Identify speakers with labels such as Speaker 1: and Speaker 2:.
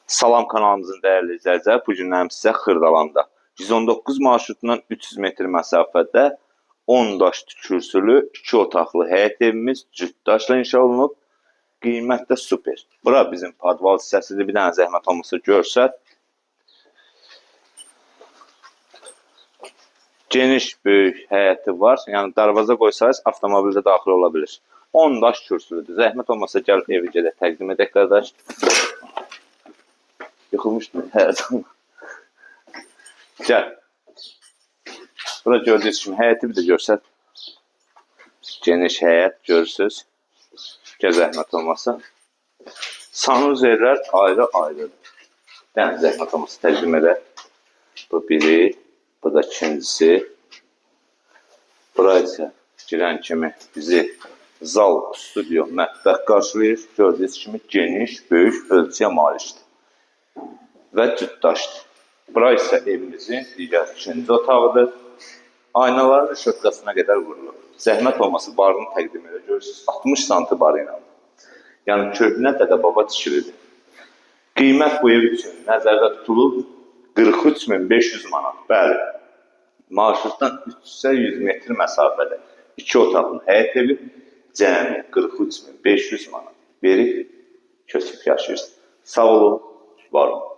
Speaker 1: Salam kanalımızın dəyərli izləyicilər, bu günlərim sizə Xırdalanda 119 marşrutundan 300 metr məsafədə 10 daş kürsülü 2 otaqlı həyət evimiz cütdaşla inşa olunub. Qiymət də super. Bura bizim podval hissəsidir. Bir dənə zəhmət olmasa görsət. Geniş, böyük həyəti var. Yəni darvaza qoysayız avtomobildə daxil ola bilir. 10 daş kürsülüdür. Zəhmət olmasa gəl evi gedək təqdim edək qardaş. Yıxılmışdı həyətim. Gəl. Burada gördüyünüz kimi həyəti bir də görsət. Geniş həyət görürsünüz. Gəl zəhmət olmasa. Sanuzerlər ayrı-ayrıdır. Yəni zəhmət olmasa təqdim edək. Bu biri, bu da ikincisi. Bura isə girən kimi bizi zal, studio, mətbəx qarşılayır. Gördüyünüz kimi geniş, böyük ölçüyə malikdir. Və cütdaşdır. Bura isə evimizin digər ikinci otağıdır. Aynaların rüşötkasına qədər vurulur. Zəhmət olması barını təqdim edir. Görürsünüz, 60 santi barı ilə. Yəni köhnə dədə-baba tikilidir. Qiymət bu ev üçün nəzərdə tutulub 43.500 manat. Bəli, marşrutdan 300 metr məsafədə 2 otaqlı həyət evi cəmi 43.500 manat verib köçüb yaşayırsınız. Sağ olun, var olun.